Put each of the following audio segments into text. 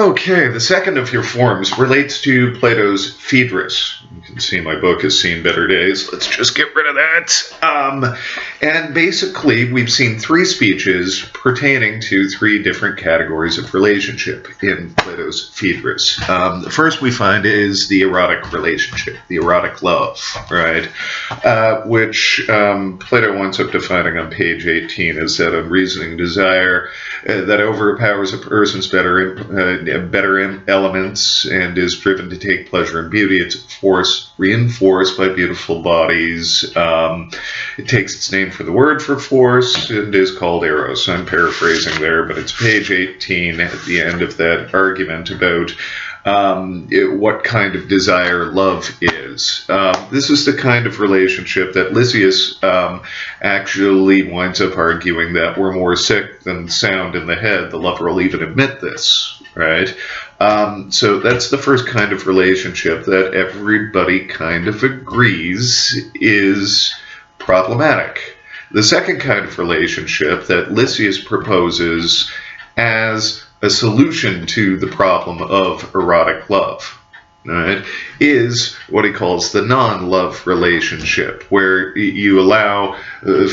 Okay, the second of your forms relates to Plato's Phaedrus. You can see my book has seen better days. Let's just get rid of that. And basically, we've seen three speeches pertaining to three different categories of relationship in Plato's Phaedrus. The first we find is the erotic relationship, the erotic love, right? Which Plato winds up defining on page 18 as that unreasoning desire that overpowers a person's better elements and is driven to take pleasure in beauty. It's a force reinforced by beautiful bodies. It takes its name for the word for force and is called eros. I'm paraphrasing there, but it's page 18 at the end of that argument about what kind of desire love is. This is the kind of relationship that Lysias actually winds up arguing that we're more sick than sound in the head. The lover will even admit this, right? So that's the first kind of relationship that everybody kind of agrees is problematic. The second kind of relationship that Lysias proposes as a solution to the problem of erotic love, right, is what he calls the non-love relationship, where you allow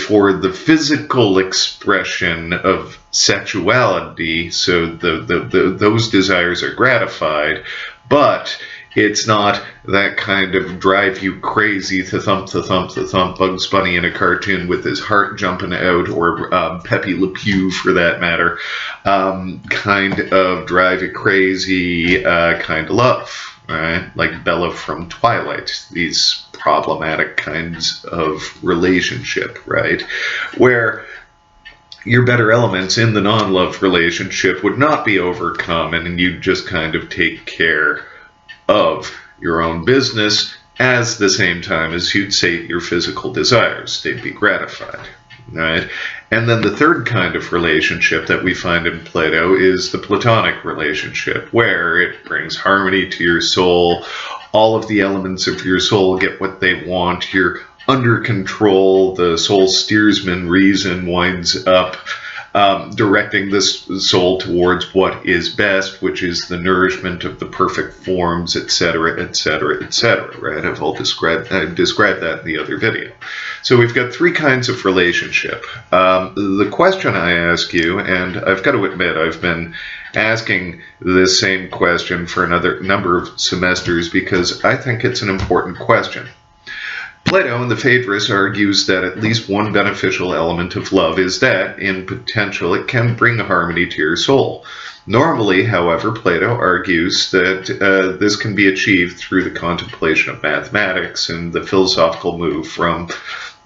for the physical expression of sexuality, so those desires are gratified, but it's not that kind of drive you crazy, the thump, Bugs Bunny in a cartoon with his heart jumping out, or Pepe Le Pew for that matter, kind of drive you crazy kind of love, right? Like Bella from Twilight, these problematic kinds of relationship, right? Where your better elements in the non-love relationship would not be overcome, and you just kind of take care of your own business as the same time as you'd sate your physical desires. They'd be gratified, right? And then the third kind of relationship that we find in Plato is the Platonic relationship, where it brings harmony to your soul. All of the elements of your soul get what they want. You're under control. The soul steersman, reason, winds up directing this soul towards what is best, which is the nourishment of the perfect forms, etc., etc., etc., right? I've described that in the other video. So we've got three kinds of relationship. The question I ask you, and I've got to admit, I've been asking this same question for another number of semesters because I think it's an important question. Plato in the Phaedrus argues that at least one beneficial element of love is that, in potential, it can bring harmony to your soul. Normally, however, Plato argues that this can be achieved through the contemplation of mathematics and the philosophical move from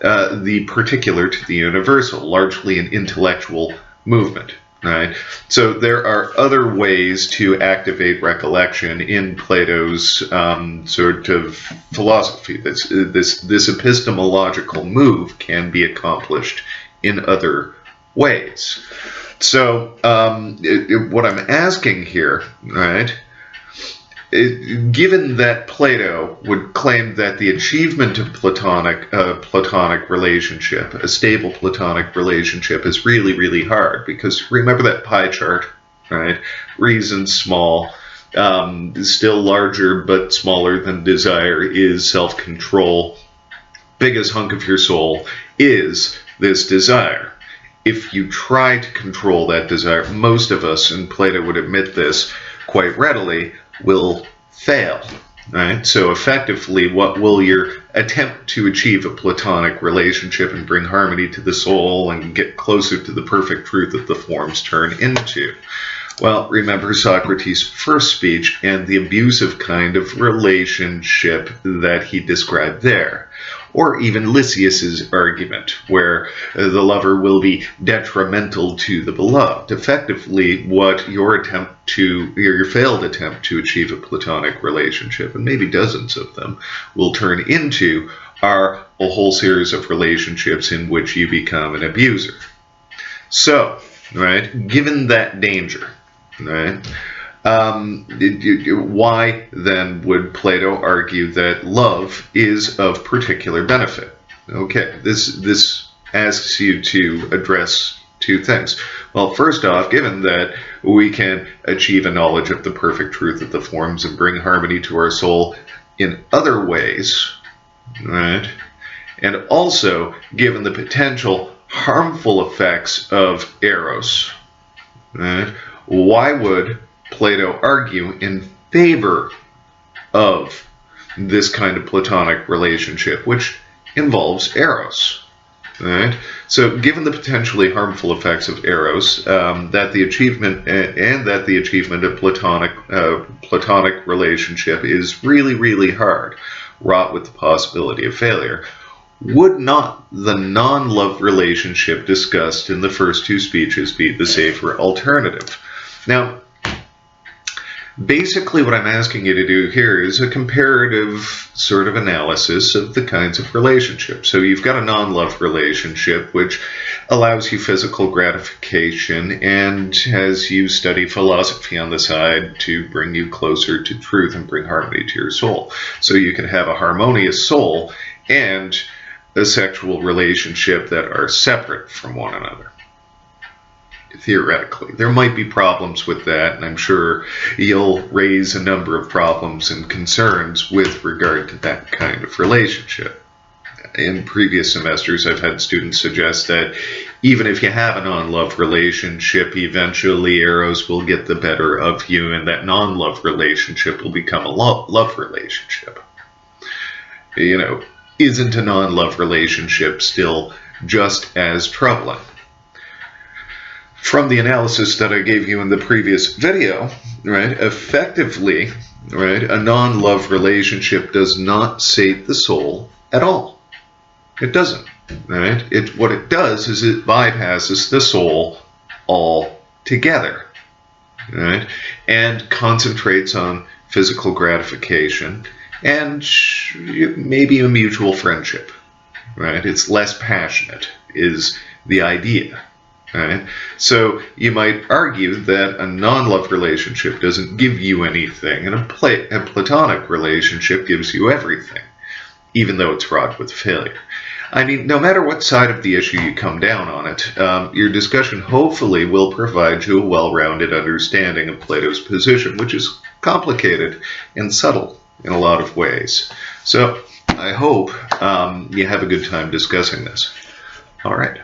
the particular to the universal, largely an intellectual movement. Right. So there are other ways to activate recollection in Plato's sort of philosophy. This epistemological move can be accomplished in other ways. So what I'm asking here, right, given that Plato would claim that the achievement of Platonic relationship, a stable Platonic relationship, is really, really hard, because remember that pie chart, right? Reason small, still larger but smaller than desire is self-control. Biggest hunk of your soul is this desire. If you try to control that desire, most of us, and Plato would admit this quite readily, will fail, right? So effectively, what will your attempt to achieve a Platonic relationship and bring harmony to the soul and get closer to the perfect truth that the forms turn into? Well, remember Socrates' first speech and the abusive kind of relationship that he described there. Or even Lysias's argument, where the lover will be detrimental to the beloved. Effectively, what your failed attempt to achieve a Platonic relationship, and maybe dozens of them, will turn into are a whole series of relationships in which you become an abuser. So, right, given that danger, right, why then would Plato argue that love is of particular benefit? Okay, this asks you to address two things. Well, first off, given that we can achieve a knowledge of the perfect truth of the forms and bring harmony to our soul in other ways, right? And also, given the potential harmful effects of eros, right? Why would Plato argue in favor of this kind of platonic relationship, which involves eros? Right. So, given the potentially harmful effects of eros, that the achievement of platonic relationship is really, really hard, wrought with the possibility of failure, would not the non-love relationship discussed in the first two speeches be the safer alternative? Now, basically what I'm asking you to do here is a comparative sort of analysis of the kinds of relationships. So you've got a non-love relationship which allows you physical gratification and has you study philosophy on the side to bring you closer to truth and bring harmony to your soul. So you can have a harmonious soul and a sexual relationship that are separate from one another. Theoretically, there might be problems with that, and I'm sure you'll raise a number of problems and concerns with regard to that kind of relationship. In previous semesters, I've had students suggest that even if you have a non-love relationship, eventually eros will get the better of you, and that non-love relationship will become a love relationship. You know, isn't a non-love relationship still just as troubling? From the analysis that I gave you in the previous video, right, effectively, right, a non-love relationship does not sate the soul at all. It doesn't, right? What it does is it bypasses the soul altogether, right, and concentrates on physical gratification and maybe a mutual friendship, right? It's less passionate is the idea. Right? So you might argue that a non-love relationship doesn't give you anything, and a platonic relationship gives you everything, even though it's fraught with failure. I mean, no matter what side of the issue you come down on it, your discussion hopefully will provide you a well-rounded understanding of Plato's position, which is complicated and subtle in a lot of ways. So I hope you have a good time discussing this. All right.